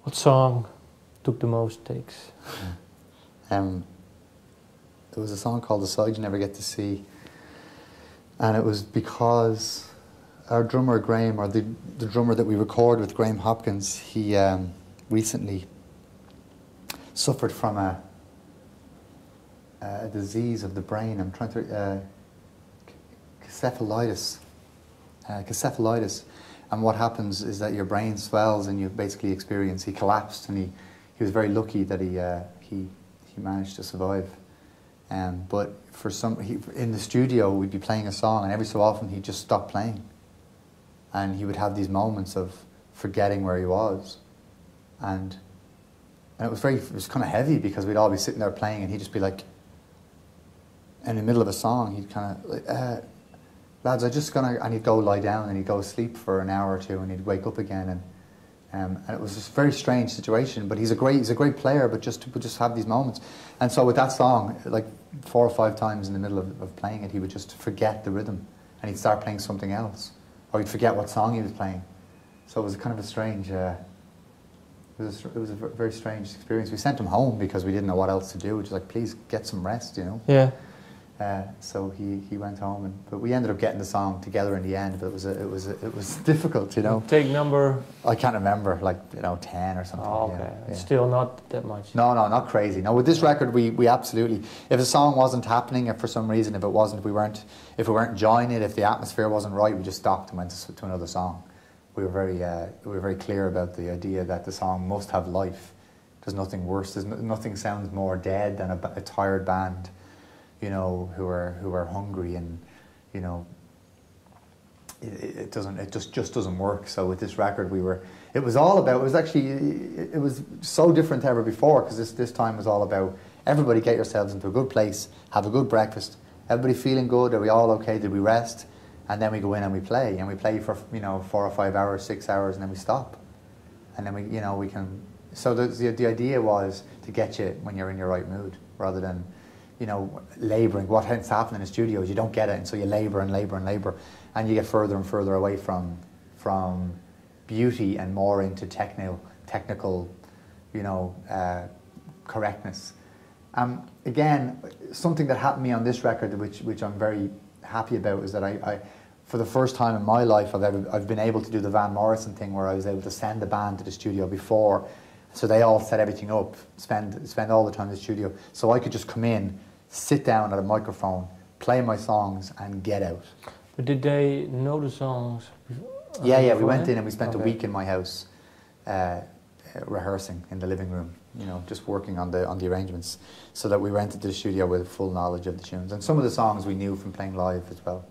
What song took the most takes? There was a song called "The Side You Never Get to See," and it was because our drummer Graham, or the drummer that we record with, Graham Hopkins, he recently suffered from a disease of the brain. I'm trying to encephalitis. And what happens is that your brain swells and you basically experience. He collapsed, and he was very lucky that he managed to survive. But for in the studio we'd be playing a song, and every so often he'd just stop playing, and he would have these moments of forgetting where he was, and it was kind of heavy, because we'd all be sitting there playing and he'd just be like, in the middle of a song, he'd kind of like, lads, and he'd go lie down and he'd go sleep for an hour or two, and he'd wake up again, and it was this very strange situation. But he's a great player, but just have these moments. And so with that song, like 4 or 5 times in the middle of playing it, he would just forget the rhythm, and he'd start playing something else, or he'd forget what song he was playing. So it was kind of a strange, it was a very strange experience. We sent him home because we didn't know what else to do. We were just like, please get some rest, you know. Yeah. So he went home, but we ended up getting the song together in the end. But it was difficult, you know. Take number? I can't remember, like 10 or something. Oh, okay. Yeah. Still not that much. No, not crazy. No, with this record, we absolutely. If a song wasn't happening, if for some reason, if we weren't enjoying it, if the atmosphere wasn't right, we just stopped and went to another song. We were very clear about the idea that the song must have life. There's nothing worse. Nothing sounds more dead than a tired band, you know, who are hungry, and you know, it just doesn't work. So with this record, it was so different to ever before, because this time was all about everybody get yourselves into a good place, have a good breakfast, everybody feeling good, are we all okay, did we rest, and then we go in and we play for 4 or 5 hours, 6 hours, and then we stop, and then we can. So the idea was to get you when you're in your right mood, rather than, you know, labouring. What tends to happen in the studio is you don't get it, and so you labour and labour and labour, and you get further and further away from beauty and more into technical, you know, correctness. Again, something that happened to me on this record, which I'm very happy about, is that I for the first time in my life, I've been able to do the Van Morrison thing, where I was able to send the band to the studio before, so they all set everything up, spend all the time in the studio, so I could just come in, sit down at a microphone, play my songs, and get out. But did they know the songs? Yeah, we went in and we spent a week in my house, rehearsing in the living room, you know, just working on the arrangements, so that we went into the studio with full knowledge of the tunes, and some of the songs we knew from playing live as well.